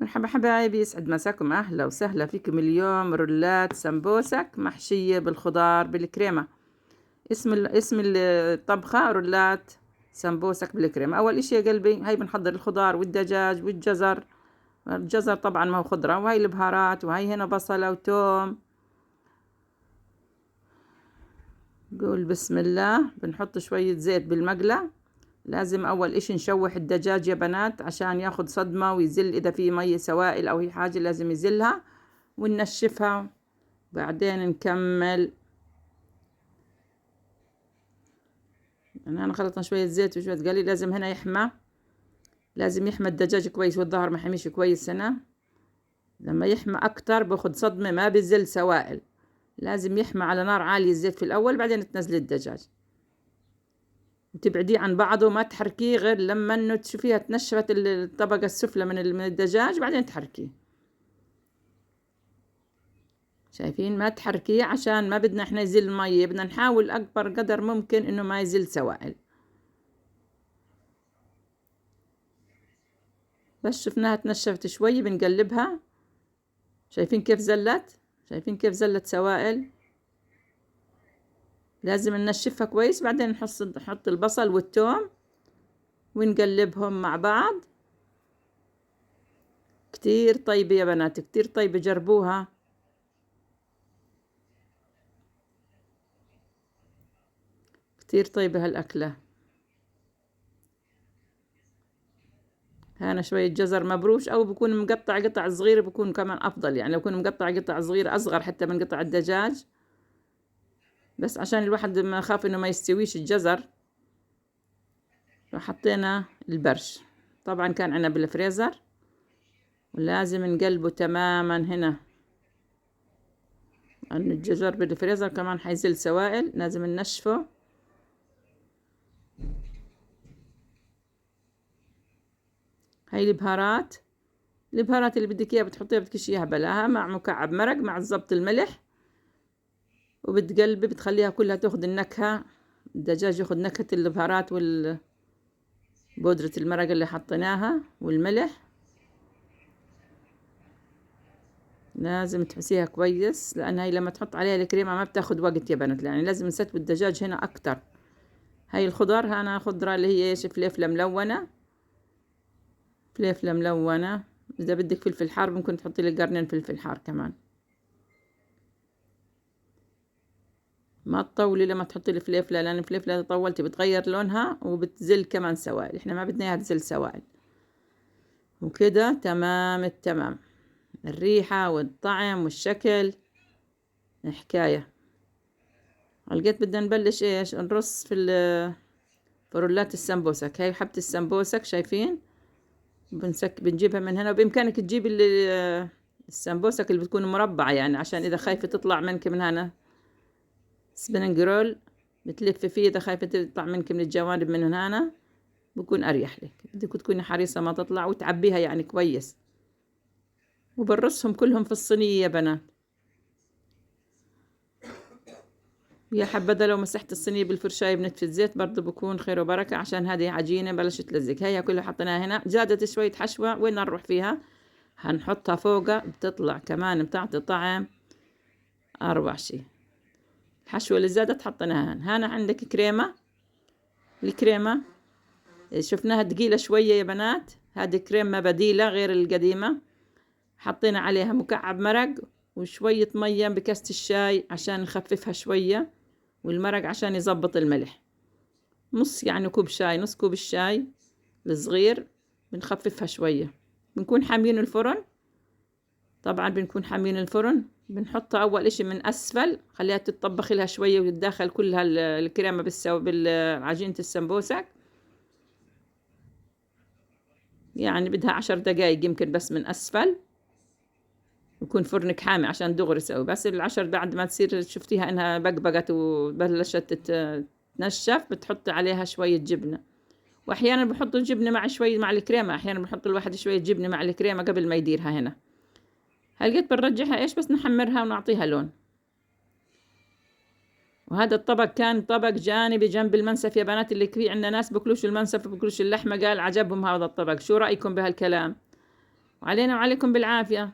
مرحبا حبايبي، يسعد مساكم، أهلا وسهلا فيكم. اليوم رولات سمبوسك محشية بالخضار بالكريمة. اسم الطبخة رولات سمبوسك بالكريمة. أول إشي يا قلبي هاي بنحضر الخضار والدجاج والجزر. الجزر طبعا ما هو خضرة، وهاي البهارات، وهاي هنا بصلة وتوم. قول بسم الله. بنحط شوية زيت بالمقلة. لازم أول إشي نشوح الدجاج يا بنات عشان ياخد صدمة ويزل، إذا في مية سوائل أو هي حاجة لازم يزلها وننشفها. بعدين نكمل. يعني أنا خلطنا شوية زيت وشوية قليل. لازم هنا يحمى، لازم يحمى الدجاج كويس، والظهر ما حميش كويس هنا. لما يحمى أكتر باخد صدمة، ما بيزل سوائل. لازم يحمى على نار عالية الزيت في الأول، بعدين تنزلي الدجاج وتبعديه عن بعضه. ما تحركيه غير لما انه تشوفيها تنشفت الطبقة السفلى من الدجاج، بعدين تحركيه. شايفين؟ ما تحركيه عشان ما بدنا احنا يزيل المية، بدنا نحاول اكبر قدر ممكن انه ما يزيل سوائل. بس شفناها تنشفت شوي بنقلبها. شايفين كيف زلت؟ شايفين كيف زلت سوائل؟ لازم ننشفها كويس. بعدين نحط البصل والثوم ونقلبهم مع بعض. كتير طيبة يا بنات، كتير طيبة، جربوها. كتير طيبة هالأكلة. هنا شوية جزر مبروش، أو بكون مقطع قطع صغيرة بكون كمان أفضل. يعني لو كون مقطع قطع صغيرة أصغر حتى من قطع الدجاج، بس عشان الواحد ما خاف إنه ما يستويش الجزر فحطينا البرش. طبعا كان عنا بالفريزر، ولازم نقلبه تماما هنا، لأن الجزر بالفريزر كمان حيزل سوائل، لازم ننشفه. هاي البهارات اللي بدك اياها بتحطيها، بدكش اياها بلاها، مع مكعب مرق مع الزبط الملح، وبتقلبي بتخليها كلها تاخد النكهة. الدجاج ياخد نكهة البهارات بودرة المرق اللي حطيناها والملح. لازم تحسيها كويس، لأن هاي لما تحط عليها الكريمة ما بتاخد وقت يا بنات. يعني لازم نستوي الدجاج هنا أكتر. هاي الخضار هنا خضرة اللي هي ايش، فليفلة ملونة. فليفلة ملونة. إذا بدك فلفل حار ممكن تحطي لي قرنين فلفل حار كمان. ما تطولي لما تحطي الفليفلة، لأن الفليفلة إذا طولتي بتغير لونها وبتزل كمان سوائل. إحنا ما بدنا إياها تزل سوائل. وكده تمام التمام. الريحة والطعم والشكل حكاية. لقيت بدنا نبلش إيش، نرص في رولات السمبوسك. هاي حبة السمبوسك، شايفين؟ بنجيبها من هنا. وبإمكانك تجيب السمبوسك اللي بتكون مربعة، يعني عشان إذا خايفة تطلع منك من هنا سبيننج رول بتلف فيه. إذا خايفة تطلع منك من الجوانب من هنا بكون أريح لك. بدك تكوني حريصة ما تطلع، وتعبيها يعني كويس. وبرصهم كلهم في الصينية يا بنات. يا حبذا لو مسحت الصينية بالفرشاية بنتفة زيت برضه بكون خير وبركة، عشان هذه عجينة بلشت تلزق. هي كلها حطيناها هنا. زادت شوية حشوة، وين نروح فيها؟ هنحطها فوقها، بتطلع كمان بتعطي طعم أروع شي. الحشوة اللي زادت حطيناها هنا. عندك كريمة. الكريمة شفناها تقيلة شوية يا بنات، هذه كريمة بديلة غير القديمة. حطينا عليها مكعب مرق وشوية مية بكاسة الشاي عشان نخففها شوية، والمرق عشان يزبط الملح. نص يعني كوب شاي، نص كوب الشاي الصغير بنخففها شوية. بنكون حامين الفرن. طبعا بنكون حامين الفرن. بنحطها أول إشي من أسفل، خليها تتطبخ لها شوية وتداخل كلها الكريمة بالعجينة السمبوسك. يعني بدها 10 دقايق يمكن بس من أسفل. يكون فرنك حامي عشان دغري سوي. بس ال10 بعد ما تصير شفتيها إنها بقبقت وبلشت تنشف، بتحطي عليها شوية جبنة. وأحيانا بحط الجبنة مع شوية مع الكريمة. أحيانا بحط الواحد شوية جبنة مع الكريمة قبل ما يديرها هنا. هلقيت بنرجعها إيش، بس نحمرها ونعطيها لون. وهذا الطبق كان طبق جانبي جنب المنسف يا بنات. اللي في عندنا ناس بكلوش المنسف وبكلوش اللحمة، قال عجبهم هذا الطبق. شو رأيكم بهالكلام؟ وعلينا وعليكم بالعافية.